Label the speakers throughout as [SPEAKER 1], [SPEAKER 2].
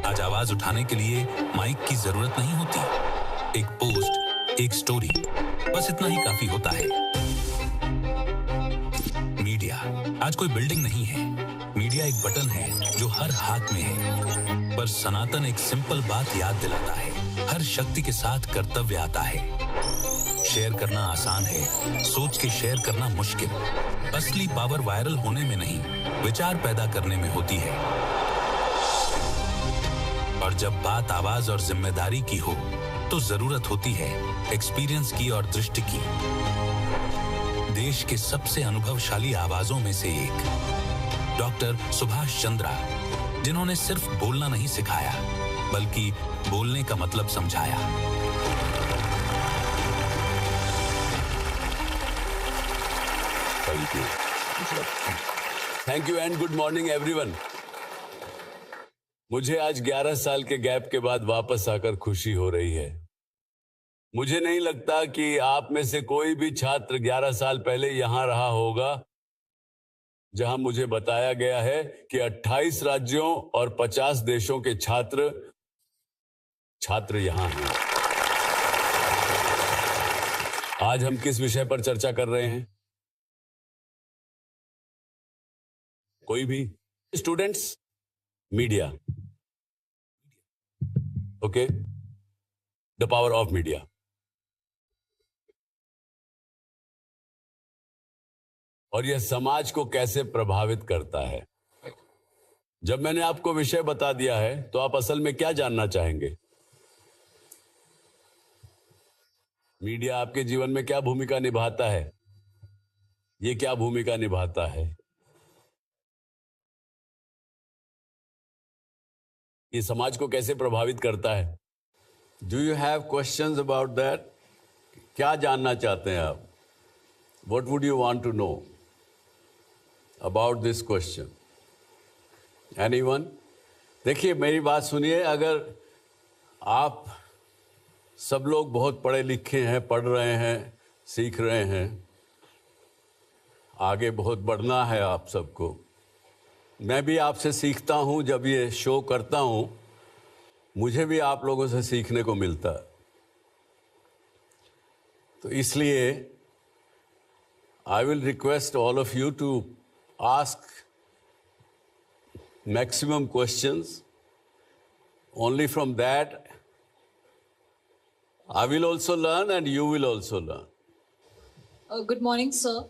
[SPEAKER 1] आज आवाज उठाने के लिए माइक की जरूरत नहीं होती। एक पोस्ट, एक स्टोरी, बस इतना ही काफी होता है। मीडिया आज कोई बिल्डिंग नहीं है। मीडिया एक बटन है जो हर हाथ में है। पर सनातन एक सिंपल बात याद दिलाता है, हर शक्ति के साथ कर्तव्य आता है। शेयर करना आसान है, सोच के शेयर करना मुश्किल। असली पावर वायरल होने में नहीं, विचार पैदा करने में होती है। और जब बात आवाज और जिम्मेदारी की हो तो जरूरत होती है एक्सपीरियंस की और दृष्टि की। देश के सबसे अनुभवशाली आवाजों में से एक डॉक्टर सुभाष चंद्रा, जिन्होंने सिर्फ बोलना नहीं सिखाया बल्कि बोलने का मतलब समझाया।
[SPEAKER 2] Thank you and good morning everyone. मुझे आज 11 साल के गैप के बाद वापस आकर खुशी हो रही है। मुझे नहीं लगता कि आप में से कोई भी छात्र 11 साल पहले यहां रहा होगा जहां मुझे बताया गया है कि 28 राज्यों और 50 देशों के छात्र यहां हैं। आज हम किस विषय पर चर्चा कर रहे हैं? कोई भी students? Media. Okay, the power of media. और यह समाज को कैसे प्रभावित करता है। जब मैंने आपको विषय बता दिया है तो आप असल में क्या जानना चाहेंगे? मीडिया आपके जीवन में क्या भूमिका निभाता है? ये क्या भूमिका निभाता है? ये समाज को कैसे प्रभावित करता है? Do you have questions about that? क्या जानना चाहते हैं आप? What would you want to know about this question? Anyone? देखिए, मेरी बात सुनिए। अगर आप सब लोग बहुत पढ़े लिखे हैं, पढ़ रहे हैं, सीख रहे हैं, आगे बहुत बढ़ना है आप सबको। मैं भी आपसे सीखता हूं, जब ये शो करता हूं मुझे भी आप लोगों से सीखने को मिलता है। तो इसलिए I will request all of you to ask maximum questions. Only from that I will also learn and you will also learn.
[SPEAKER 3] Good morning sir.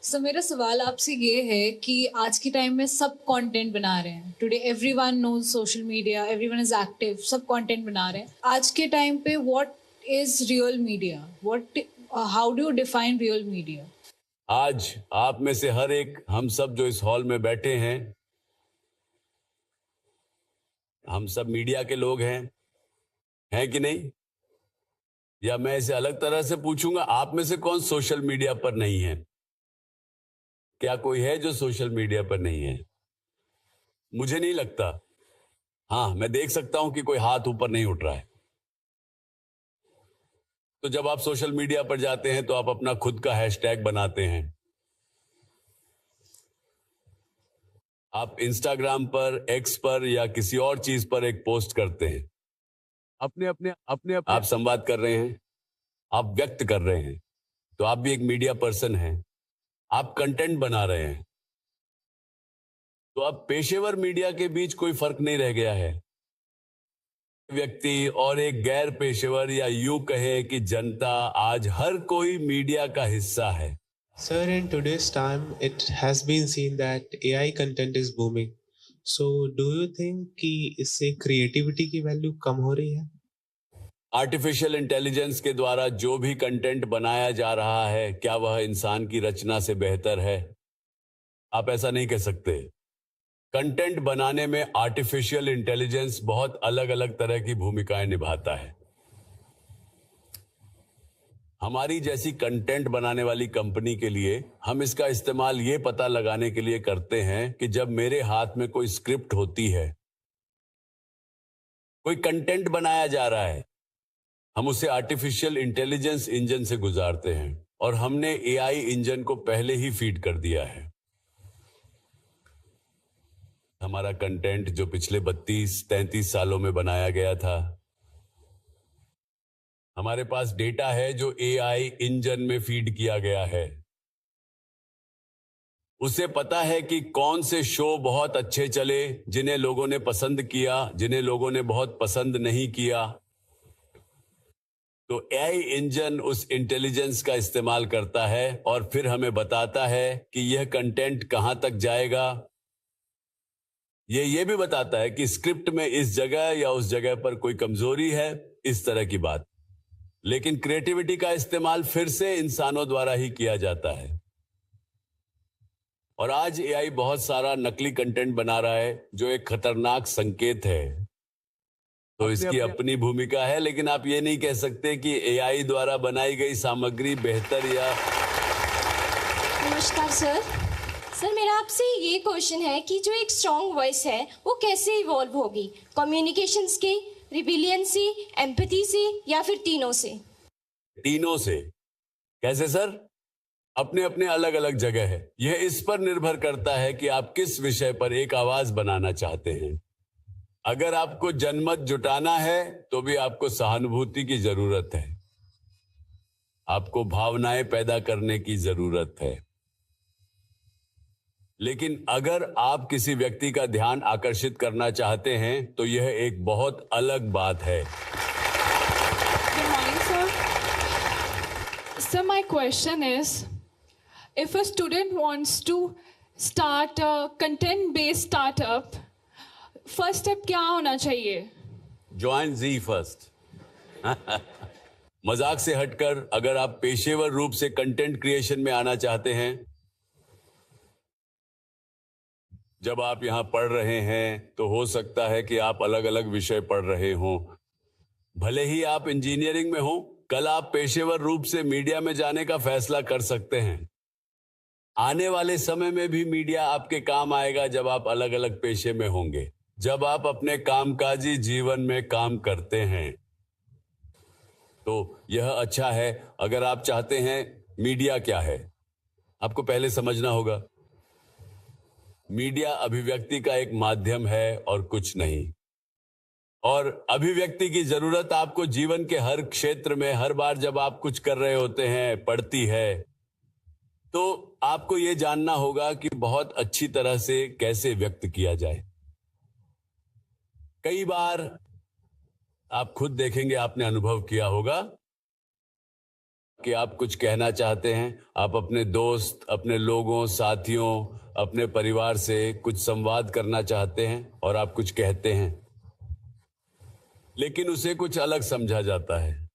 [SPEAKER 3] Sir, मेरा सवाल आपसे ये है कि आज के टाइम में सब कंटेंट बना रहे हैं। Today everyone knows social media, everyone is active, सब कंटेंट बना रहे हैं। आज के टाइम पे what is real media? How do you define real media?
[SPEAKER 2] आज आप में से हर एक, हम सब जो इस हॉल में बैठे हैं, हम सब मीडिया के लोग हैं कि नहीं? या मैं इसे अलग तरह से पूछूंगा, आप में से कौन सोशल मीडिया पर नहीं है? क्या कोई है जो सोशल मीडिया पर नहीं है? मुझे नहीं लगता। हाँ, मैं देख सकता हूं कि कोई हाथ ऊपर नहीं उठ रहा है। तो जब आप सोशल मीडिया पर जाते हैं तो आप अपना खुद का हैशटैग बनाते हैं। आप इंस्टाग्राम पर, एक्स पर या किसी और चीज पर एक पोस्ट करते हैं। अपने आप संवाद कर रहे हैं, आप व्यक्त कर रहे हैं। तो आप भी एक मीडिया पर्सन हैं, आप कंटेंट बना रहे हैं। तो अब पेशेवर मीडिया के बीच कोई फर्क नहीं रह गया है। व्यक्ति और एक गैर पेशेवर, या यूं कहे कि जनता, आज हर कोई मीडिया का हिस्सा है।
[SPEAKER 4] Sir, in today's time, it has been seen that AI content is booming. So, do you think कि इससे creativity की वैल्यू कम हो रही है?
[SPEAKER 2] आर्टिफिशियल इंटेलिजेंस के द्वारा जो भी कंटेंट बनाया जा रहा है, क्या वह इंसान की रचना से बेहतर है? आप ऐसा नहीं कह सकते। कंटेंट बनाने में आर्टिफिशियल इंटेलिजेंस बहुत अलग अलग तरह की भूमिकाएं निभाता है। हमारी जैसी कंटेंट बनाने वाली कंपनी के लिए हम इसका इस्तेमाल ये पता लगाने के लिए करते हैं कि जब मेरे हाथ में कोई स्क्रिप्ट होती है, कोई कंटेंट बनाया जा रहा है, हम उसे आर्टिफिशियल इंटेलिजेंस इंजन से गुजारते हैं और हमने एआई इंजन को पहले ही फीड कर दिया है। हमारा कंटेंट जो पिछले 32-33 सालों में बनाया गया था। हमारे पास डेटा है जो एआई इंजन में फीड किया गया है। उसे पता है कि कौन से शो बहुत अच्छे चले, जिन्हें लोगों ने पसंद किया, जिन्हें लोगों ने बहुत पसंद नहीं किया। तो एआई इंजन उस इंटेलिजेंस का इस्तेमाल करता है और फिर हमें बताता है कि यह कंटेंट कहां तक जाएगा। ये भी बताता है कि स्क्रिप्ट में इस जगह या उस जगह पर कोई कमजोरी है, इस तरह की बात। लेकिन क्रिएटिविटी का इस्तेमाल फिर से इंसानों द्वारा ही किया जाता है। और आज एआई बहुत सारा नकली कंटेंट बना रहा है, जो एक खतरनाक संकेत है। तो इसकी अपनी भूमिका है, लेकिन आप ये नहीं कह सकते कि एआई द्वारा बनाई गई सामग्री बेहतर या।
[SPEAKER 5] नमस्कार सर। सर मेरा आपसे ये क्वेश्चन है कि जो एक स्ट्रॉन्ग वॉइस है वो कैसे इवॉल्व होगी, कम्युनिकेशन के, रिबिलियन से, एम्पैथी से या फिर तीनों से?
[SPEAKER 2] तीनों से। कैसे सर? अपने अपने अलग अलग जगह है। यह इस पर निर्भर करता है कि आप किस विषय पर एक आवाज बनाना चाहते हैं। अगर आपको जनमत जुटाना है तो भी आपको सहानुभूति की जरूरत है, आपको भावनाएं पैदा करने की जरूरत है। लेकिन अगर आप किसी व्यक्ति का ध्यान आकर्षित करना चाहते हैं तो यह एक बहुत अलग बात है।
[SPEAKER 6] Good morning, sir. Sir, my question is, if a student wants to start a content-based startup, first step क्या होना चाहिए?
[SPEAKER 2] Join Z first. मजाक से हटकर अगर आप पेशेवर रूप से कंटेंट क्रिएशन में आना चाहते हैं, जब आप यहां पढ़ रहे हैं तो हो सकता है कि आप अलग अलग विषय पढ़ रहे हों। भले ही आप इंजीनियरिंग में हो, कल आप पेशेवर रूप से मीडिया में जाने का फैसला कर सकते हैं। आने वाले समय में भी मीडिया आपके काम आएगा जब आप अलग अलग पेशे में होंगे, जब आप अपने कामकाजी जीवन में काम करते हैं। तो यह अच्छा है। अगर आप चाहते हैं मीडिया क्या है, आपको पहले समझना होगा। मीडिया अभिव्यक्ति का एक माध्यम है और कुछ नहीं। और अभिव्यक्ति की जरूरत आपको जीवन के हर क्षेत्र में, हर बार जब आप कुछ कर रहे होते हैं, पड़ती है। तो आपको यह जानना होगा कि बहुत अच्छी तरह से कैसे व्यक्त किया जाए। कई बार आप खुद देखेंगे, आपने अनुभव किया होगा कि आप कुछ कहना चाहते हैं, आप अपने दोस्त, अपने लोगों, साथियों, अपने परिवार से कुछ संवाद करना चाहते हैं और आप कुछ कहते हैं, लेकिन उसे कुछ अलग समझा जाता है।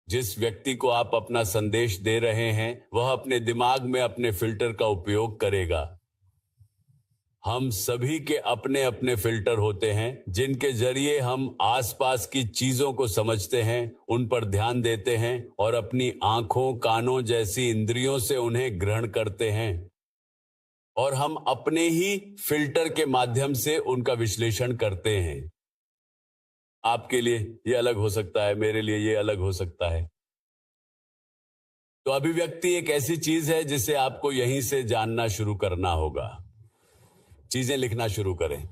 [SPEAKER 2] जिस व्यक्ति को आप अपना संदेश दे रहे हैं वह अपने दिमाग में अपने फिल्टर का उपयोग करेगा। हम सभी के अपने अपने फिल्टर होते हैं जिनके जरिए हम आसपास की चीजों को समझते हैं, उन पर ध्यान देते हैं और अपनी आंखों, कानों जैसी इंद्रियों से उन्हें ग्रहण करते हैं। और हम अपने ही फिल्टर के माध्यम से उनका विश्लेषण करते हैं। आपके लिए ये अलग हो सकता है, मेरे लिए ये अलग हो सकता है। तो अभिव्यक्ति एक ऐसी चीज है जिसे आपको यहीं से जानना शुरू करना होगा। चीजें लिखना शुरू करें,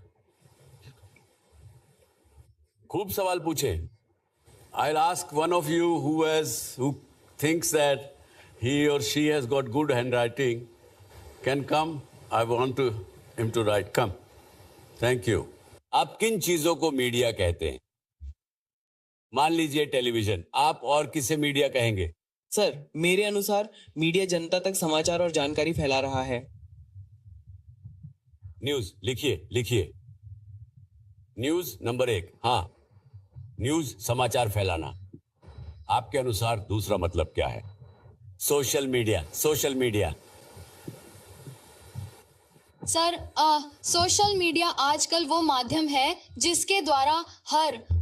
[SPEAKER 2] खूब सवाल पूछें। I'll ask one of you who thinks that he or she has got good handwriting can come. I want him to write. Come. Thank you. आप किन चीजों को मीडिया कहते हैं? मान लीजिए टेलीविजन, आप और किसे मीडिया कहेंगे?
[SPEAKER 7] सर, मेरे अनुसार मीडिया जनता तक समाचार और जानकारी फैला रहा है।
[SPEAKER 2] न्यूज लिखिए। News number 1। हाँ, न्यूज समाचार फैलाना। आपके अनुसार दूसरा मतलब क्या है? Social media.
[SPEAKER 8] Sir, social media आजकल वो माध्यम है जिसके द्वारा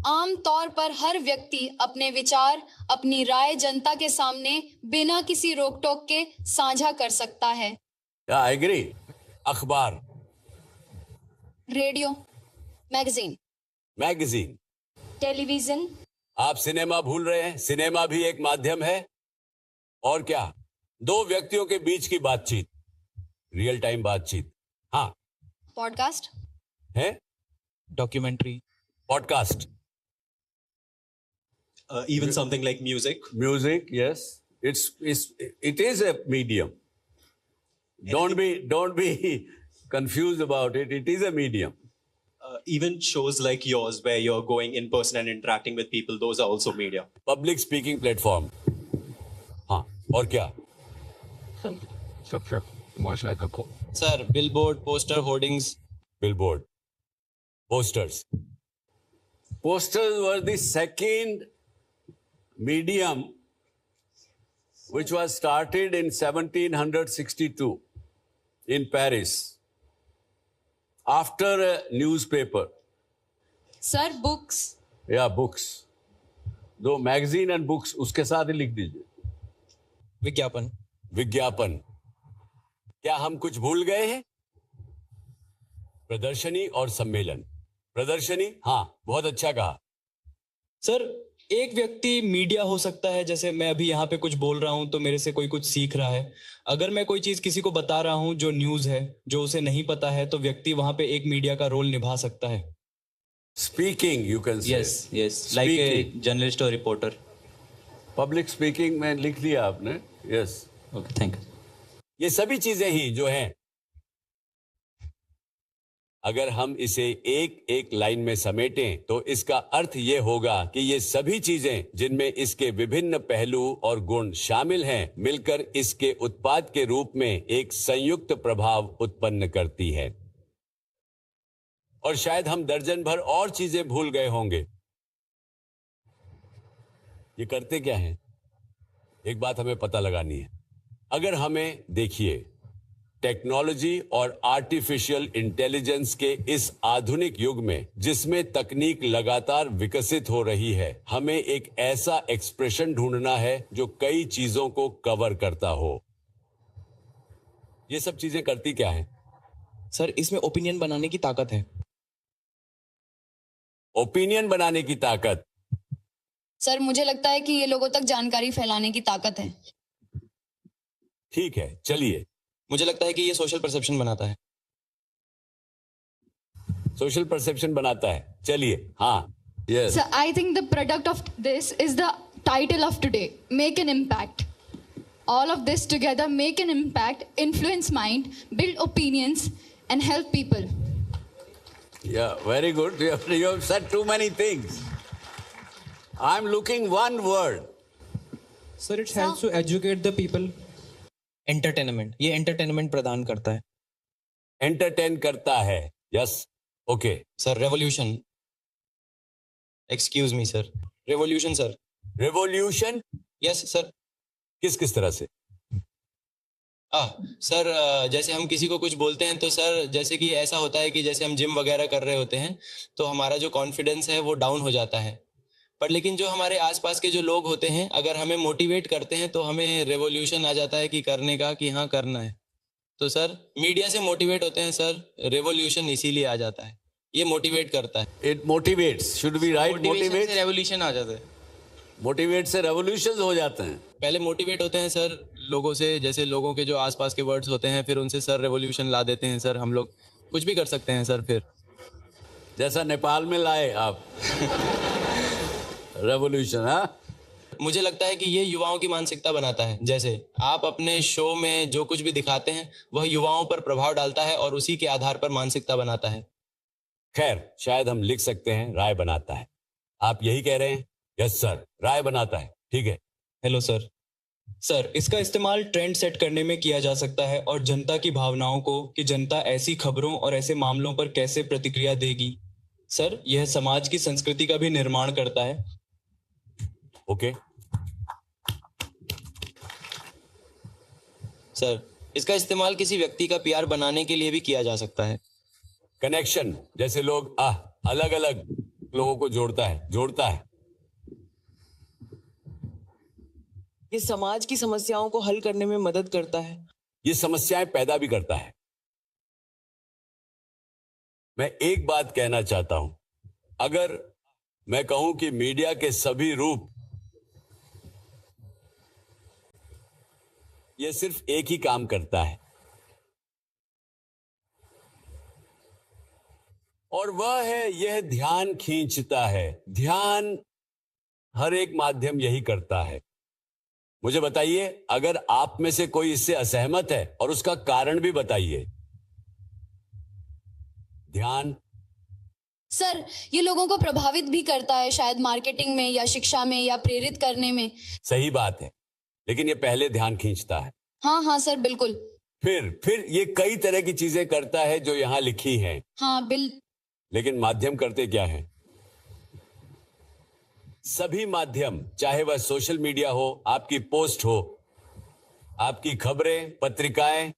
[SPEAKER 8] आम तौर पर हर व्यक्ति अपने विचार, अपनी राय जनता के सामने बिना किसी रोक टोक के साझा कर सकता है।
[SPEAKER 2] I agree. अखबार,
[SPEAKER 8] रेडियो, मैगजीन,
[SPEAKER 5] टेलीविजन।
[SPEAKER 2] आप सिनेमा भूल रहे हैं। सिनेमा भी एक माध्यम है। और क्या? दो व्यक्तियों के बीच की बातचीत, रियल टाइम बातचीत। हाँ,
[SPEAKER 8] पॉडकास्ट,
[SPEAKER 2] है?
[SPEAKER 7] Documentary,
[SPEAKER 2] podcast,
[SPEAKER 9] even something like music.
[SPEAKER 2] Music, yes. It is a medium. Don't be confused about it. It is a medium.
[SPEAKER 9] Even shows like yours where you're going in person and interacting with people, those are also media.
[SPEAKER 2] Public speaking platform. हाँ, और क्या?
[SPEAKER 7] Sir billboard, poster, hoardings.
[SPEAKER 2] Billboard, posters. Posters were the second medium which was started in 1762 in Paris after a newspaper.
[SPEAKER 8] Sir books.
[SPEAKER 2] या books. दो magazine and books उसके साथ ही लिख दीजिए.
[SPEAKER 7] विज्ञापन.
[SPEAKER 2] विज्ञापन. क्या हम कुछ भूल गए हैं? प्रदर्शनी और सम्मेलन. प्रदर्शनी, हाँ, बहुत अच्छा कहा.
[SPEAKER 7] सर एक व्यक्ति मीडिया हो सकता है, जैसे मैं अभी यहाँ पे कुछ बोल रहा हूँ तो मेरे से कोई कुछ सीख रहा है. अगर मैं कोई चीज किसी को बता रहा हूँ जो न्यूज है, जो उसे नहीं पता है, तो व्यक्ति वहां पे एक मीडिया का रोल निभा सकता है.
[SPEAKER 2] Speaking, you can say.
[SPEAKER 7] Yes, like a journalist और रिपोर्टर.
[SPEAKER 2] पब्लिक स्पीकिंग में लिख लिया आपने. Yes,
[SPEAKER 7] okay, thank you.
[SPEAKER 2] ये सभी चीजें ही जो हैं, अगर हम इसे एक एक लाइन में समेटें तो इसका अर्थ ये होगा कि ये सभी चीजें जिनमें इसके विभिन्न पहलू और गुण शामिल हैं, मिलकर इसके उत्पाद के रूप में एक संयुक्त प्रभाव उत्पन्न करती है. और शायद हम दर्जन भर और चीजें भूल गए होंगे. ये करते क्या हैं? एक बात हमें पता लगानी है. अगर हमें देखिए, टेक्नोलॉजी और आर्टिफिशियल इंटेलिजेंस के इस आधुनिक युग में जिसमें तकनीक लगातार विकसित हो रही है, हमें एक ऐसा एक्सप्रेशन ढूंढना है जो कई चीजों को कवर करता हो. ये सब चीजें करती क्या है?
[SPEAKER 7] सर इसमें ओपिनियन बनाने की ताकत है.
[SPEAKER 2] ओपिनियन बनाने की ताकत.
[SPEAKER 8] सर मुझे लगता है कि ये लोगों तक जानकारी फैलाने की ताकत है.
[SPEAKER 2] ठीक है, चलिए.
[SPEAKER 7] मुझे लगता है कि ये सोशल परसेप्शन बनाता है.
[SPEAKER 2] सोशल परसेप्शन बनाता है. चलिए, हाँ. Yes.
[SPEAKER 10] So I think the product of this is the title of today. Make an impact. All of this together make an impact, influence mind, build opinions, and help people.
[SPEAKER 2] Yeah, very good. You have said too many things. I'm looking one word.
[SPEAKER 11] Sir, it helps to educate the people.
[SPEAKER 7] Entertainment. ये entertainment प्रदान करता है.
[SPEAKER 2] Entertain करता है. Yes, okay.
[SPEAKER 7] Sir revolution. Excuse me sir. Revolution sir.
[SPEAKER 2] Revolution.
[SPEAKER 7] Yes sir.
[SPEAKER 2] किस किस तरह से?
[SPEAKER 7] सर जैसे हम किसी को कुछ बोलते हैं तो सर जैसे कि ऐसा होता है कि जैसे हम जिम वगैरह कर रहे होते हैं तो हमारा जो कॉन्फिडेंस है वो डाउन हो जाता है. पर लेकिन जो हमारे आसपास के जो लोग होते हैं, अगर हमें मोटिवेट करते हैं तो हमें रेवोल्यूशन आ जाता है कि करने का, कि हाँ करना है. तो सर मीडिया से मोटिवेट होते हैं सर, रेवोल्यूशन इसीलिए आ जाता है. ये मोटिवेट करता है.
[SPEAKER 2] It motivates. Should be right. Motivate
[SPEAKER 7] से रेवोल्यूशन आ जाता है.
[SPEAKER 2] मोटिवेट से रेवोल्यूशन हो जाते हैं.
[SPEAKER 7] पहले मोटिवेट होते हैं सर लोगों से, जैसे लोगों के जो आसपास के वर्ड्स होते हैं, फिर उनसे सर रेवोल्यूशन ला देते हैं. सर हम लोग कुछ भी कर सकते हैं सर. फिर
[SPEAKER 2] जैसा नेपाल में लाए आप रेवोल्यूशन. हाँ,
[SPEAKER 7] मुझे लगता है कि ये युवाओं की मानसिकता बनाता है. जैसे आप अपने शो में जो कुछ भी दिखाते हैं वह युवाओं पर प्रभाव डालता है और उसी के आधार पर मानसिकता बनाता है.
[SPEAKER 2] खैर, शायद हम लिख सकते हैं राय बनाता है. आप यही कह रहे हैं? यस सर, राय बनाता है. ठीक है.
[SPEAKER 7] Hello sir. सर इसका इस्तेमाल ट्रेंड सेट करने में किया जा सकता है और जनता की भावनाओं को, कि जनता ऐसी खबरों और ऐसे मामलों पर कैसे प्रतिक्रिया देगी. सर यह समाज की संस्कृति का भी निर्माण करता है.
[SPEAKER 2] ओके.
[SPEAKER 7] सर इसका इस्तेमाल किसी व्यक्ति का पीआर बनाने के लिए भी किया जा सकता है.
[SPEAKER 2] कनेक्शन, जैसे लोग अलग अलग लोगों को जोड़ता है.
[SPEAKER 7] ये समाज की समस्याओं को हल करने में मदद करता है.
[SPEAKER 2] ये समस्याएं पैदा भी करता है. मैं एक बात कहना चाहता हूं. अगर मैं कहूं कि मीडिया के सभी रूप, यह सिर्फ एक ही काम करता है, और वह है यह ध्यान खींचता है। ध्यान हर एक माध्यम यही करता है। मुझे बताइए, अगर आप में से कोई इससे असहमत है और उसका कारण भी बताइए। ध्यान
[SPEAKER 8] सर, ये लोगों को प्रभावित भी करता है, शायद मार्केटिंग में या शिक्षा में या प्रेरित करने में।
[SPEAKER 2] सही बात है, लेकिन ये पहले ध्यान खींचता है।
[SPEAKER 8] हाँ सर, बिल्कुल।
[SPEAKER 2] फिर ये कई तरह की चीजें करता है जो यहां लिखी हैं।
[SPEAKER 8] हाँ
[SPEAKER 2] लेकिन माध्यम करते क्या है? सभी माध्यम, चाहे वह सोशल मीडिया हो, आपकी पोस्ट हो, आपकी खबरें, पत्रिकाएं,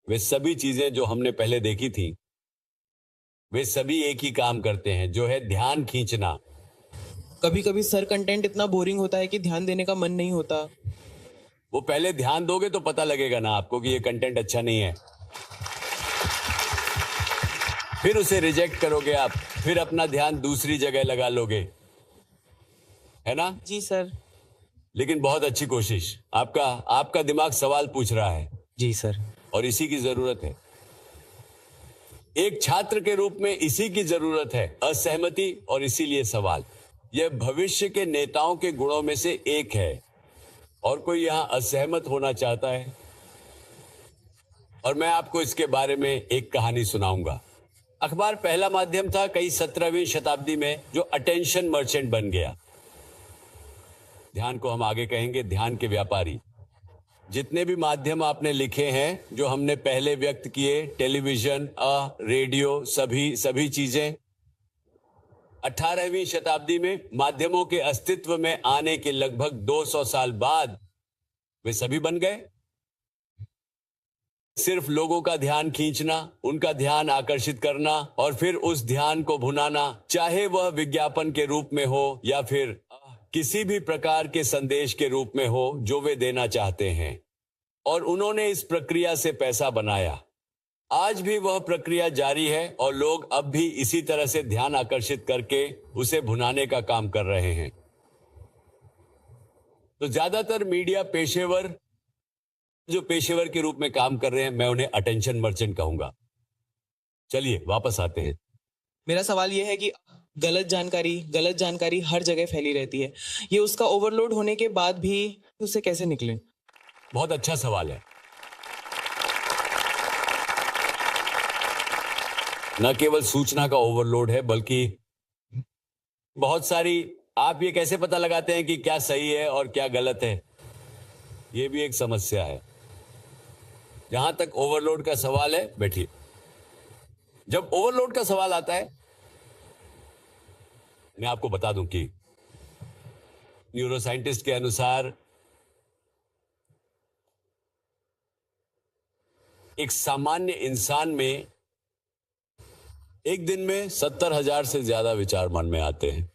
[SPEAKER 2] वे सभी चीजें जो हमने पहले देखी थी, वे सभी एक ही काम करते हैं, जो है ध्यान खींचना।
[SPEAKER 11] कभी कभी सर कंटेंट इतना बोरिंग होता है कि ध्यान देने का मन नहीं होता।
[SPEAKER 2] वो पहले ध्यान दोगे तो पता लगेगा ना आपको कि ये कंटेंट अच्छा नहीं है। फिर उसे रिजेक्ट करोगे आप, फिर अपना ध्यान दूसरी जगह लगा लोगे, है ना?
[SPEAKER 11] जी सर।
[SPEAKER 2] लेकिन बहुत अच्छी कोशिश। आपका दिमाग सवाल पूछ रहा है।
[SPEAKER 11] जी सर।
[SPEAKER 2] और इसी की जरूरत है। एक छात्र के रूप में इसी की जरूरत है, असहमति और इसीलिए सवाल। यह भविष्य के नेताओं के गुणों में से एक है। और कोई यहां असहमत होना चाहता है? और मैं आपको इसके बारे में एक कहानी सुनाऊंगा। अखबार पहला माध्यम था कई 17वीं शताब्दी में जो अटेंशन मर्चेंट बन गया। ध्यान को हम आगे कहेंगे ध्यान के व्यापारी। जितने भी माध्यम आपने लिखे हैं, जो हमने पहले व्यक्त किए, टेलीविजन, रेडियो, सभी चीजें, 18वीं शताब्दी में माध्यमों के अस्तित्व में आने के लगभग 200 साल बाद वे सभी बन गए। सिर्फ लोगों का ध्यान खींचना, उनका ध्यान आकर्षित करना और फिर उस ध्यान को भुनाना, चाहे वह विज्ञापन के रूप में हो या फिर किसी भी प्रकार के संदेश के रूप में हो जो वे देना चाहते हैं। और उन्होंने इस प्रक्रिया से पैसा बनाया। आज भी वह प्रक्रिया जारी है और लोग अब भी इसी तरह से ध्यान आकर्षित करके उसे भुनाने का काम कर रहे हैं। तो ज्यादातर मीडिया पेशेवर, जो पेशेवर के रूप में काम कर रहे हैं, मैं उन्हें अटेंशन मर्चेंट कहूंगा। चलिए वापस आते हैं।
[SPEAKER 11] मेरा सवाल यह है कि गलत जानकारी हर जगह फैली रहती है। ये उसका ओवरलोड होने के बाद भी उससे कैसे निकलें?
[SPEAKER 2] बहुत अच्छा सवाल है। न केवल सूचना का ओवरलोड है, बल्कि बहुत सारी, आप ये कैसे पता लगाते हैं कि क्या सही है और क्या गलत है? ये भी एक समस्या है। जहां तक ओवरलोड का सवाल है, बैठिए। जब ओवरलोड का सवाल आता है, मैं आपको बता दूं कि न्यूरोसाइंटिस्ट के अनुसार एक सामान्य इंसान में एक दिन में 70,000 से ज्यादा विचार मन में आते हैं।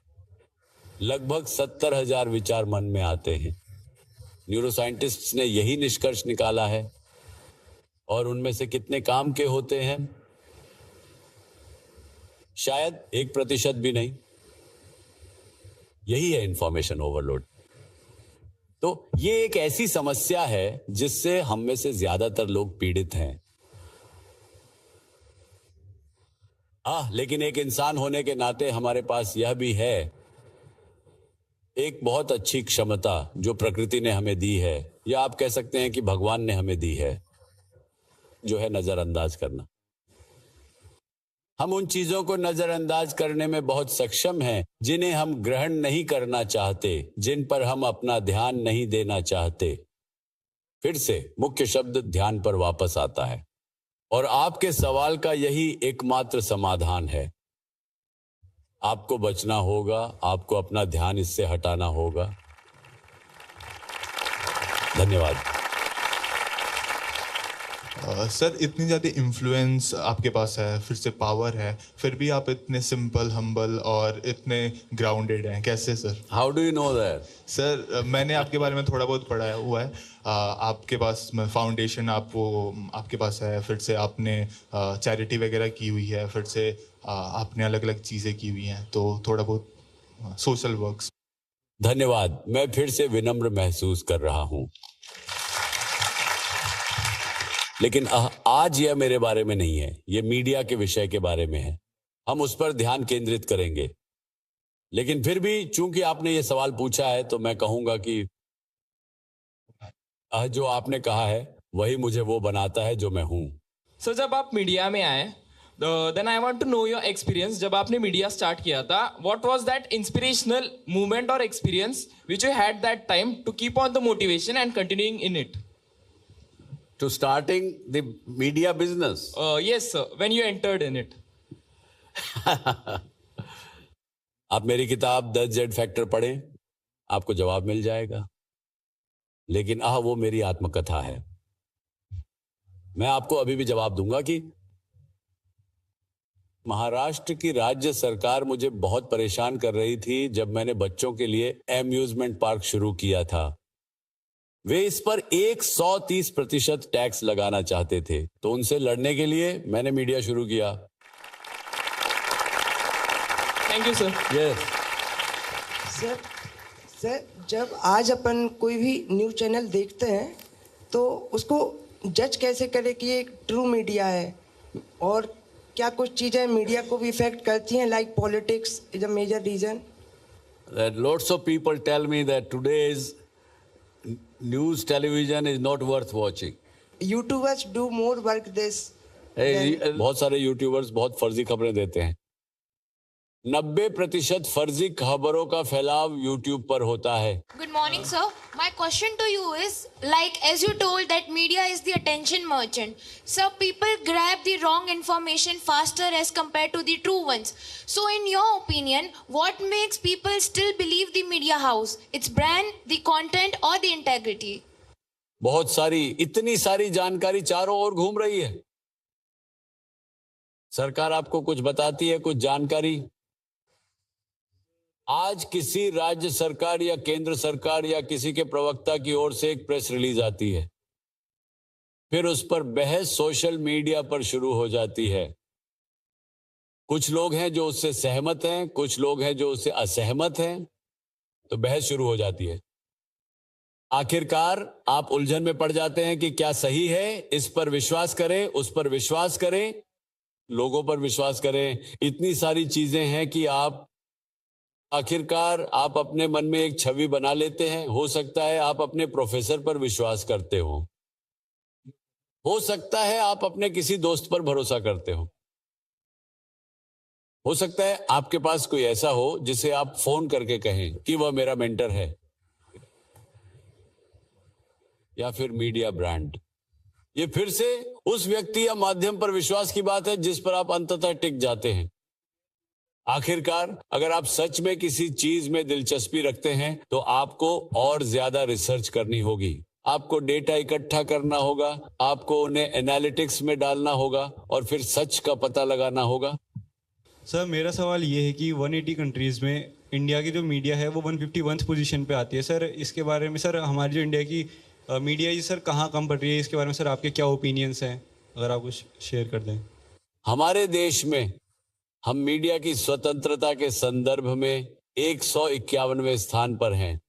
[SPEAKER 2] लगभग 70,000 विचार मन में आते हैं। न्यूरोसाइंटिस्ट्स ने यही निष्कर्ष निकाला है। और उनमें से कितने काम के होते हैं? शायद 1% भी नहीं। यही है इंफॉर्मेशन ओवरलोड। तो ये एक ऐसी समस्या है जिससे हम में से ज्यादातर लोग पीड़ित हैं। लेकिन एक इंसान होने के नाते हमारे पास यह भी है एक बहुत अच्छी क्षमता जो प्रकृति ने हमें दी है, या आप कह सकते हैं कि भगवान ने हमें दी है, जो है नजरअंदाज करना। हम उन चीजों को नजरअंदाज करने में बहुत सक्षम हैं जिन्हें हम ग्रहण नहीं करना चाहते, जिन पर हम अपना ध्यान नहीं देना चाहते। फिर से मुख्य शब्द ध्यान पर वापस आता है। और आपके सवाल का यही एकमात्र समाधान है। आपको बचना होगा, आपको अपना ध्यान इससे हटाना होगा। धन्यवाद।
[SPEAKER 12] सर, इतनी ज़्यादा इन्फ्लुएंस आपके पास है, फिर से पावर है, फिर भी आप इतने सिंपल, हम्बल और इतने ग्राउंडेड हैं, कैसे sir?
[SPEAKER 2] How do you know that?
[SPEAKER 12] Sir, मैंने आपके बारे में थोड़ा बहुत पढ़ा हुआ है। आपके पास फाउंडेशन आपके पास है, फिर से आपने चैरिटी वगैरह की हुई है, फिर से आपने अलग अलग चीज़ें की हुई हैं, तो थोड़ा बहुत सोशल वर्क्स।
[SPEAKER 2] धन्यवाद। मैं फिर से विनम्र महसूस कर रहा हूं, लेकिन आज यह मेरे बारे में नहीं है, यह मीडिया के विषय के बारे में है। हम उस पर ध्यान केंद्रित करेंगे। लेकिन फिर भी चूंकि आपने ये सवाल पूछा है तो मैं कहूंगा कि जो आपने कहा है वही मुझे वो बनाता है जो मैं हूं।
[SPEAKER 13] सर जब आप मीडिया में आए, then I want to know your experience. जब आपने मीडिया स्टार्ट किया था, what was that inspirational movement or experience which you had that time to keep on the motivation and continuing in it?
[SPEAKER 2] To starting the media business?
[SPEAKER 13] Yes sir, when you entered in it.
[SPEAKER 2] आप मेरी किताब the Z factor पढ़ें, आपको जवाब मिल जाएगा। लेकिन वो मेरी आत्मकथा है। मैं आपको अभी भी जवाब दूंगा कि महाराष्ट्र की राज्य सरकार मुझे बहुत परेशान कर रही थी जब मैंने बच्चों के लिए एम्यूजमेंट पार्क शुरू किया था। वे इस पर 130% टैक्स लगाना चाहते थे, तो उनसे लड़ने के लिए मैंने मीडिया शुरू किया।
[SPEAKER 13] Thank you sir.
[SPEAKER 2] Yes
[SPEAKER 14] sir, जब आज अपन कोई भी न्यूज़ चैनल देखते हैं तो उसको जज कैसे करें कि ये ट्रू मीडिया है, और क्या कुछ चीज़ें मीडिया को भी इफेक्ट करती हैं, like politics is a major reason?
[SPEAKER 2] Lots of people tell me that today's news television is not worth watching.
[SPEAKER 14] YouTubers do more work this.
[SPEAKER 2] बहुत सारे यूट्यूबर्स बहुत फर्जी खबरें देते हैं। 90% फर्जी खबरों का फैलाव यूट्यूब पर होता है।
[SPEAKER 15] Good morning, sir. My question to you is, like as you told that media is the attention merchant. So people grab the wrong information faster as compared to the true ones. So in your opinion, what makes people still believe the media house? Its brand, the content or the integrity?
[SPEAKER 2] बहुत सारी, इतनी सारी जानकारी चारों ओर घूम रही है। सरकार आपको कुछ बताती है, कुछ जानकारी। आज किसी राज्य सरकार या केंद्र सरकार या किसी के प्रवक्ता की ओर से एक प्रेस रिलीज आती है, फिर उस पर बहस सोशल मीडिया पर शुरू हो जाती है। कुछ लोग हैं जो उससे सहमत हैं, कुछ लोग हैं जो उससे असहमत हैं, तो बहस शुरू हो जाती है। आखिरकार आप उलझन में पड़ जाते हैं कि क्या सही है, इस पर विश्वास करें, उस पर विश्वास करें, लोगों पर विश्वास करें। इतनी सारी चीजें हैं कि आखिरकार आप अपने मन में एक छवि बना लेते हैं। हो सकता है आप अपने प्रोफेसर पर विश्वास करते हो सकता है आप अपने किसी दोस्त पर भरोसा करते हो सकता है आपके पास कोई ऐसा हो जिसे आप फोन करके कहें कि वह मेरा मेंटर है, या फिर मीडिया ब्रांड। ये फिर से उस व्यक्ति या माध्यम पर विश्वास की बात है जिस पर आप अंततः टिक जाते हैं। आखिरकार अगर आप सच में किसी चीज में दिलचस्पी रखते हैं तो आपको और ज्यादा रिसर्च करनी होगी, आपको डेटा इकट्ठा करना होगा, आपको उन्हें एनालिटिक्स में डालना होगा और फिर सच का पता लगाना होगा।
[SPEAKER 16] सर मेरा सवाल ये है कि 180 कंट्रीज में इंडिया की जो मीडिया है वो 151 पोजीशन पे आती है। सर इसके बारे में सर हमारी जो इंडिया की मीडिया है सर कहाँ कम पड़ रही है, इसके बारे में सर आपके क्या ओपिनियंस हैं, अगर आप कुछ शेयर कर दें।
[SPEAKER 2] हमारे देश में हम मीडिया की स्वतंत्रता के संदर्भ में 151वें स्थान पर हैं।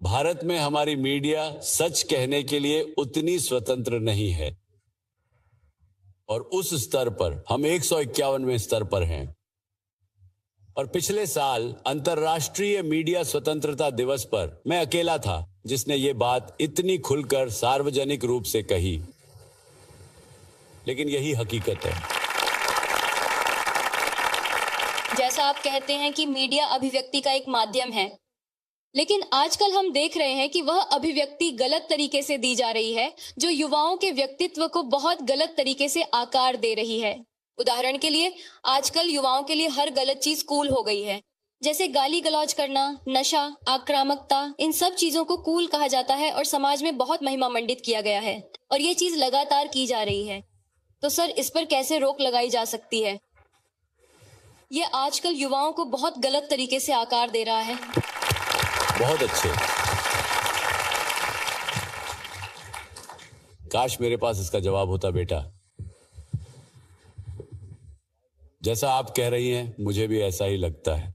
[SPEAKER 2] भारत में हमारी मीडिया सच कहने के लिए उतनी स्वतंत्र नहीं है और उस स्तर पर हम 151वें स्तर पर हैं। और पिछले साल अंतर्राष्ट्रीय मीडिया स्वतंत्रता दिवस पर मैं अकेला था जिसने ये बात इतनी खुलकर सार्वजनिक रूप से कही, लेकिन यही हकीकत है।
[SPEAKER 17] जैसा आप कहते हैं कि मीडिया अभिव्यक्ति का एक माध्यम है, लेकिन आजकल हम देख रहे हैं कि वह अभिव्यक्ति गलत तरीके से दी जा रही है, जो युवाओं के व्यक्तित्व को बहुत गलत तरीके से आकार दे रही है। उदाहरण के लिए आजकल युवाओं के लिए हर गलत चीज कूल हो गई है, जैसे गाली गलौज करना, नशा, आक्रामकता। इन सब चीजों को कूल कहा जाता है और समाज में बहुत महिमा मंडित किया गया है, और ये चीज लगातार की जा रही है। तो सर इस पर कैसे रोक लगाई जा सकती है? ये आजकल युवाओं को बहुत गलत तरीके से आकार दे रहा है।
[SPEAKER 2] बहुत अच्छे, काश मेरे पास इसका जवाब होता बेटा। जैसा आप कह रही हैं मुझे भी ऐसा ही लगता है,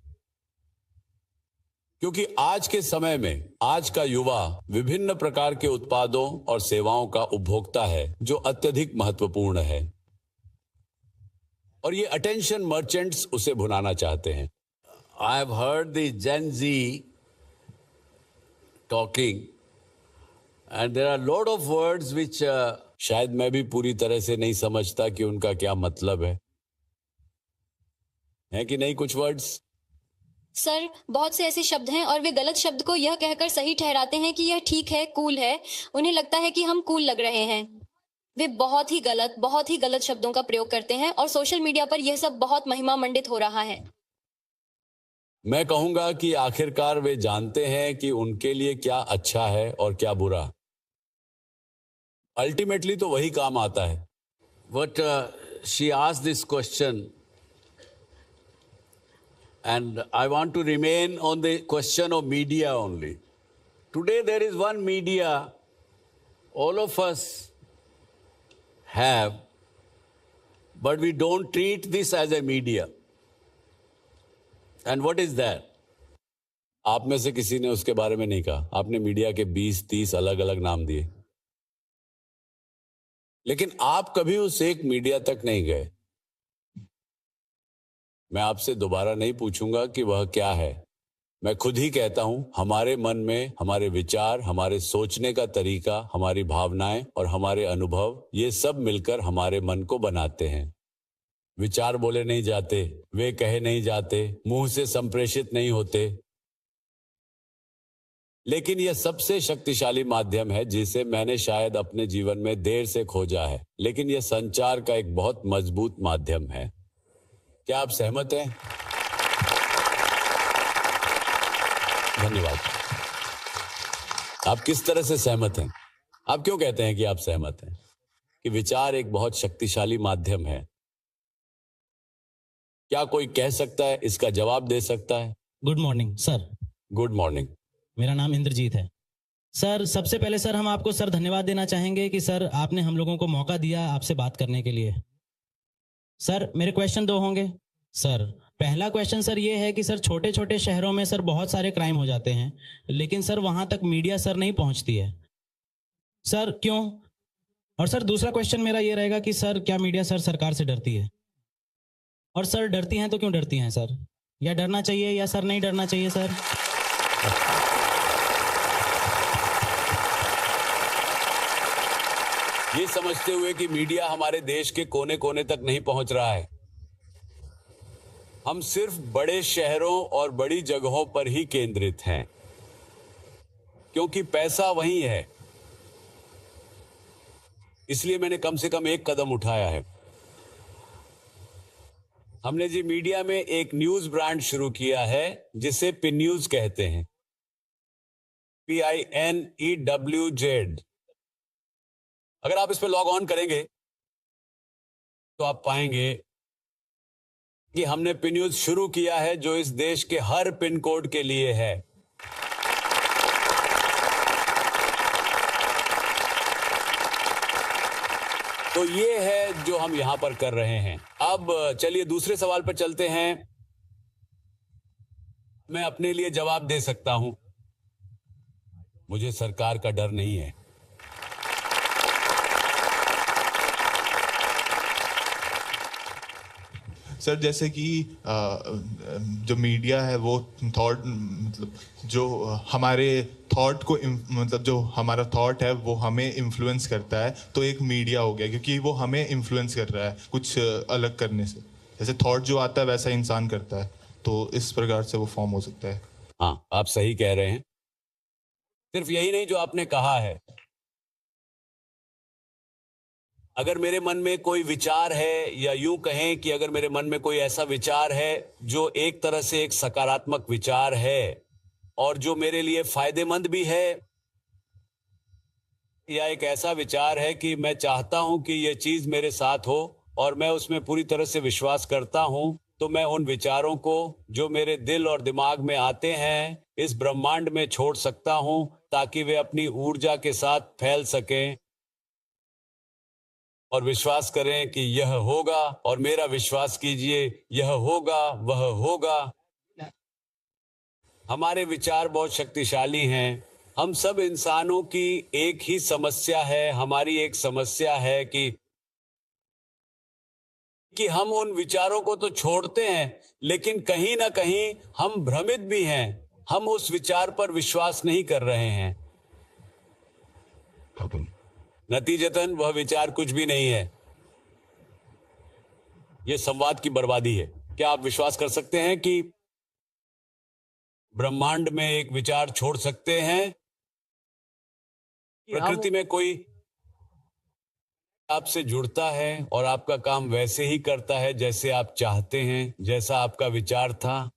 [SPEAKER 2] क्योंकि आज के समय में आज का युवा विभिन्न प्रकार के उत्पादों और सेवाओं का उपभोक्ता है जो अत्यधिक महत्वपूर्ण है। और ये अटेंशन मर्चेंट्स उसे भुनाना चाहते हैं. I have heard the Gen Z talking and there are lot of words which शायद मैं भी पूरी तरह से नहीं समझता कि उनका क्या मतलब है कि नहीं कुछ वर्ड्स.
[SPEAKER 17] सर, बहुत से ऐसे शब्द हैं और वे गलत शब्द को यह कहकर सही ठहराते हैं कि यह ठीक है, कूल है. उन्हें लगता है कि हम कूल लग रहे हैं. वे बहुत ही गलत शब्दों का प्रयोग करते हैं और सोशल मीडिया पर यह सब बहुत महिमा मंडित हो रहा है.
[SPEAKER 2] मैं कहूंगा कि आखिरकार वे जानते हैं कि उनके लिए क्या अच्छा है और क्या बुरा. अल्टीमेटली तो वही काम आता है. But she asked this question and I want to remain on the question of media only. Today there is one media all of us have, but we don't treat this as a media. And what is that? आप में से किसी ने उसके बारे में नहीं कहा. आपने मीडिया के 20-30 अलग अलग नाम दिए, लेकिन आप कभी उस एक मीडिया तक नहीं गए. मैं आपसे दोबारा नहीं पूछूंगा कि वह क्या है. मैं खुद ही कहता हूं, हमारे मन में हमारे विचार, हमारे सोचने का तरीका, हमारी भावनाएं और हमारे अनुभव, ये सब मिलकर हमारे मन को बनाते हैं. विचार बोले नहीं जाते, वे कहे नहीं जाते, मुंह से संप्रेषित नहीं होते, लेकिन यह सबसे शक्तिशाली माध्यम है जिसे मैंने शायद अपने जीवन में देर से खोजा है. लेकिन यह संचार का एक बहुत मजबूत माध्यम है. क्या आप सहमत हैं? धन्यवाद. आप किस तरह से सहमत हैं? आप क्यों कहते हैं कि आप सहमत हैं कि विचार एक बहुत शक्तिशाली माध्यम है? क्या कोई कह सकता है, इसका जवाब दे सकता है?
[SPEAKER 18] Good morning sir.
[SPEAKER 2] Good morning.
[SPEAKER 18] मेरा नाम इंद्रजीत है. सर, सबसे पहले सर हम आपको सर धन्यवाद देना चाहेंगे कि सर आपने हम लोगों को मौका दिया आपसे बात करने के लिए. सर, मेरे क्वेश्चन 2 होंगे. सर, पहला क्वेश्चन सर ये है कि सर छोटे छोटे शहरों में सर बहुत सारे क्राइम हो जाते हैं, लेकिन सर वहां तक मीडिया सर नहीं पहुंचती है. सर क्यों? और सर दूसरा क्वेश्चन मेरा ये रहेगा कि सर क्या मीडिया सर सरकार से डरती है? और सर डरती हैं तो क्यों डरती हैं सर? या डरना चाहिए या सर नहीं डरना चाहिए सर?
[SPEAKER 2] ये समझते हुए कि मीडिया हमारे देश के कोने कोने तक नहीं पहुंच रहा है, हम सिर्फ बड़े शहरों और बड़ी जगहों पर ही केंद्रित हैं, क्योंकि पैसा वहीं है. इसलिए मैंने कम से कम एक कदम उठाया है. हमने जी मीडिया में एक न्यूज ब्रांड शुरू किया है जिसे पिन न्यूज कहते हैं. PINEWZ. अगर आप इस पर लॉग ऑन करेंगे तो आप पाएंगे कि हमने पिन न्यूज शुरू किया है जो इस देश के हर पिन कोड के लिए है. तो ये है जो हम यहां पर कर रहे हैं. अब चलिए दूसरे सवाल पर चलते हैं. मैं अपने लिए जवाब दे सकता हूं, मुझे सरकार का डर नहीं है.
[SPEAKER 12] सर, जैसे कि जो मीडिया है वो थॉट, मतलब जो हमारे थॉट को, मतलब जो हमारा थॉट है वो हमें इन्फ्लुएंस करता है, तो एक मीडिया हो गया क्योंकि वो हमें इन्फ्लुएंस कर रहा है कुछ अलग करने से. जैसे थॉट जो आता है वैसा इंसान करता है, तो इस प्रकार से वो फॉर्म हो सकता है.
[SPEAKER 2] हाँ, आप सही कह रहे हैं. सिर्फ यही नहीं जो आपने कहा है, अगर मेरे मन में कोई विचार है, या यूं कहें कि अगर मेरे मन में कोई ऐसा विचार है जो एक तरह से एक सकारात्मक विचार है और जो मेरे लिए फायदेमंद भी है, या एक ऐसा विचार है कि मैं चाहता हूं कि यह चीज मेरे साथ हो और मैं उसमें पूरी तरह से विश्वास करता हूं, तो मैं उन विचारों को जो मेरे दिल और दिमाग में आते हैं इस ब्रह्मांड में छोड़ सकता हूं ताकि वे अपनी ऊर्जा के साथ फैल सकें और विश्वास करें कि यह होगा, और मेरा विश्वास कीजिए यह होगा, वह होगा. हमारे विचार बहुत शक्तिशाली हैं. हम सब इंसानों की एक ही समस्या है, हमारी एक समस्या है कि कि हम उन विचारों को तो छोड़ते हैं, लेकिन कहीं ना कहीं हम भ्रमित भी हैं, हम उस विचार पर विश्वास नहीं कर रहे हैं। नतीजतन वह विचार कुछ भी नहीं है, यह संवाद की बर्बादी है। क्या आप विश्वास कर सकते हैं कि ब्रह्मांड में एक विचार छोड़ सकते हैं? प्रकृति में कोई आपसे जुड़ता है और आपका काम वैसे ही करता है जैसे आप चाहते हैं, जैसा आपका विचार था।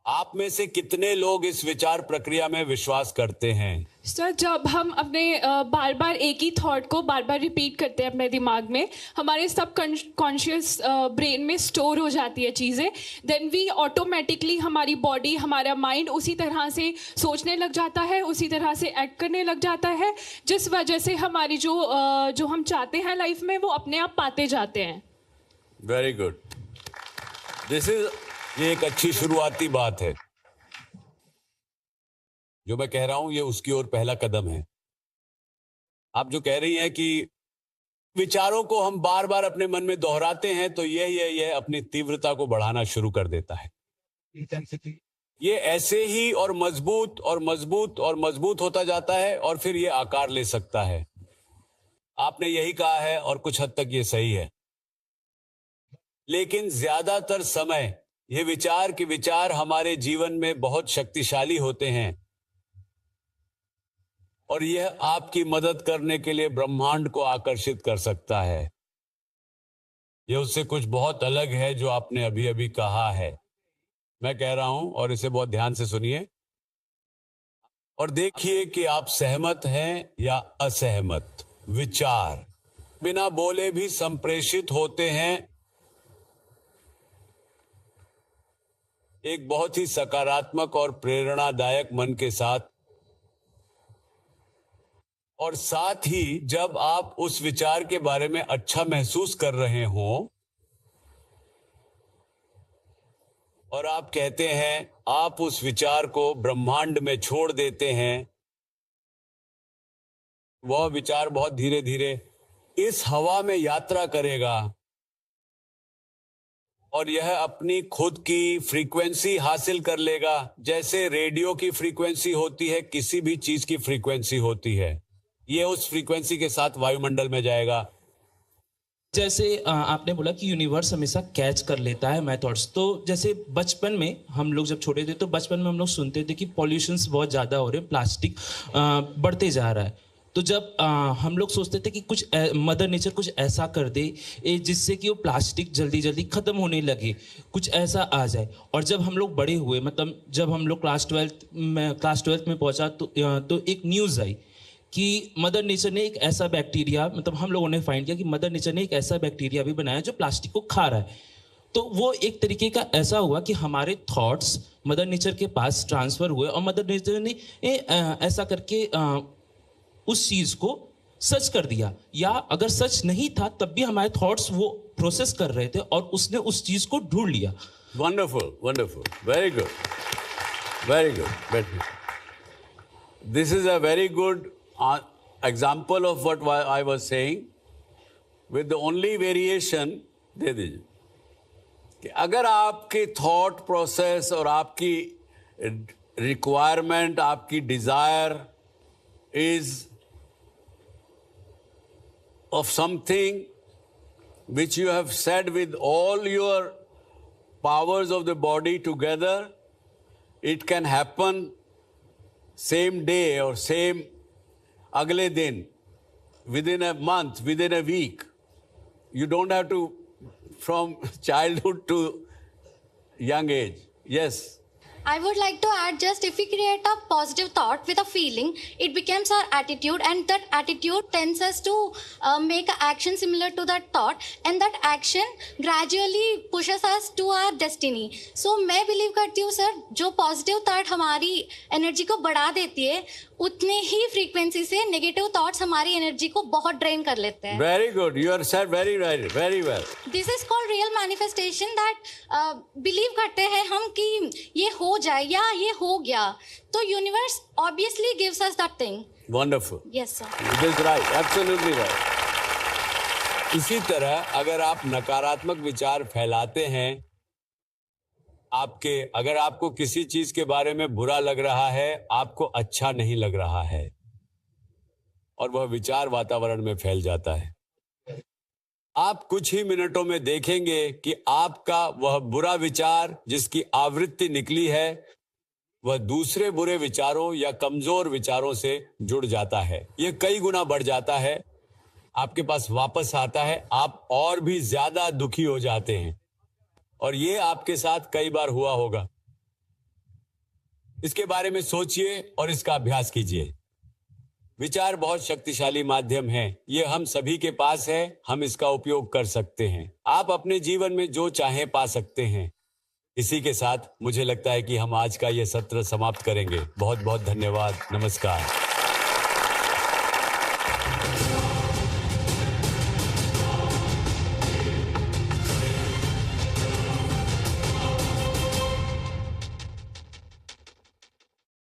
[SPEAKER 2] आप में से कितने लोग इस विचार प्रक्रिया में विश्वास करते हैं?
[SPEAKER 6] सर, जब हम अपने बार बार एक ही थॉट को बार बार रिपीट करते हैं अपने दिमाग में, हमारे सब कॉन्शियस ब्रेन में स्टोर हो जाती है चीज़ें, देन वी ऑटोमेटिकली, हमारी बॉडी, हमारा माइंड उसी तरह से सोचने लग जाता है, उसी तरह से एक्ट करने लग जाता है, जिस वजह से हमारी जो हम चाहते हैं लाइफ में वो अपने आप पाते जाते हैं।
[SPEAKER 2] Very good. ये एक अच्छी शुरुआती बात है। जो मैं कह रहा हूं ये उसकी ओर पहला कदम है। आप जो कह रही हैं कि विचारों को हम बार बार अपने मन में दोहराते हैं तो यह अपनी तीव्रता को बढ़ाना शुरू कर देता है। ये ऐसे ही और मजबूत और मजबूत और मजबूत होता जाता है और फिर ये आकार ले सकता है। आपने यही कहा है और कुछ हद तक ये सही है, लेकिन ज्यादातर समय ये विचार हमारे जीवन में बहुत शक्तिशाली होते हैं और यह आपकी मदद करने के लिए ब्रह्मांड को आकर्षित कर सकता है। यह उससे कुछ बहुत अलग है जो आपने अभी अभी कहा है। मैं कह रहा हूं और इसे बहुत ध्यान से सुनिए और देखिए कि आप सहमत हैं या असहमत। विचार बिना बोले भी संप्रेषित होते हैं एक बहुत ही सकारात्मक और प्रेरणादायक मन के साथ, और साथ ही जब आप उस विचार के बारे में अच्छा महसूस कर रहे हों और आप कहते हैं, आप उस विचार को ब्रह्मांड में छोड़ देते हैं, वह विचार बहुत धीरे धीरे इस हवा में यात्रा करेगा और यह अपनी खुद की फ्रीक्वेंसी हासिल कर लेगा। जैसे रेडियो की फ्रीक्वेंसी होती है, किसी भी चीज की फ्रीक्वेंसी होती है, यह उस फ्रीक्वेंसी के साथ वायुमंडल में जाएगा।
[SPEAKER 11] जैसे आपने बोला कि यूनिवर्स हमेशा कैच कर लेता है माय थॉट्स, तो जैसे बचपन में हम लोग जब छोटे थे तो बचपन में हम लोग सुनते थे कि पॉल्यूशंस बहुत ज़्यादा हो रहे हैं, प्लास्टिक बढ़ते जा रहा है। तो जब हम लोग सोचते थे कि कुछ मदर नेचर कुछ ऐसा कर दे जिससे कि वो प्लास्टिक जल्दी जल्दी ख़त्म होने लगे, कुछ ऐसा आ जाए। और जब हम लोग बड़े हुए, मतलब जब हम लोग क्लास 12th में पहुंचा तो एक न्यूज़ आई कि मदर नेचर ने एक ऐसा बैक्टीरिया, मतलब हम लोगों ने फाइंड किया कि मदर नेचर ने एक ऐसा बैक्टीरिया भी बनाया जो प्लास्टिक को खा रहा है। तो वो एक तरीके का ऐसा हुआ कि हमारे थॉट्स मदर नेचर के पास ट्रांसफ़र हुए और मदर नेचर ने ऐसा करके उस चीज़ को सच कर दिया, या अगर सच नहीं था तब भी हमारे थॉट्स वो प्रोसेस कर रहे थे और उसने उस चीज़ को ढूंढ लिया।
[SPEAKER 2] Wonderful, wonderful, very good, very good. This is a very good example of what I was saying, with the only variation दे दीजिए कि अगर आपके थॉट प्रोसेस और आपकी रिक्वायरमेंट, आपकी Dzire is of something which you have said with all your powers of the body together, it can happen same day or same agle din, within a month, within a week. You don't have to from childhood to young age. Yes.
[SPEAKER 8] I would like to add, just if we create a positive thought with a feeling, it becomes our attitude, and that attitude tends us to make an action similar to that thought, and that action gradually pushes us to our destiny. So मैं believe करती हूँ sir, जो positive thought हमारी energy को बढ़ा देती है, उतने ही frequency से negative thoughts हमारी energy को बहुत drain कर लेते हैं।
[SPEAKER 2] Very good, you are said very right, very well.
[SPEAKER 8] This is called real manifestation, that believe करते हैं हम कि ये हो जाए या ये हो गया, तो universe obviously gives us that thing.
[SPEAKER 2] Wonderful.
[SPEAKER 8] Yes, sir.
[SPEAKER 2] It is right, absolutely right. इसी तरह अगर आप नकारात्मक विचार फैलाते हैं, अगर आपको किसी चीज के बारे में बुरा लग रहा है, आपको अच्छा नहीं लग रहा है, और वह विचार वातावरण में फैल जाता है। आप कुछ ही मिनटों में देखेंगे कि आपका वह बुरा विचार जिसकी आवृत्ति निकली है, वह दूसरे बुरे विचारों या कमजोर विचारों से जुड़ जाता है। यह कई गुना बढ़ जाता है, आपके पास वापस आता है, आप और भी ज्यादा दुखी हो जाते हैं, और ये आपके साथ कई बार हुआ होगा। इसके बारे में सोचिए और इसका अभ्यास कीजिए। विचार बहुत शक्तिशाली माध्यम है, ये हम सभी के पास है, हम इसका उपयोग कर सकते हैं। आप अपने जीवन में जो चाहें पा सकते हैं। इसी के साथ मुझे लगता है कि हम आज का ये सत्र समाप्त करेंगे। बहुत बहुत धन्यवाद। नमस्कार।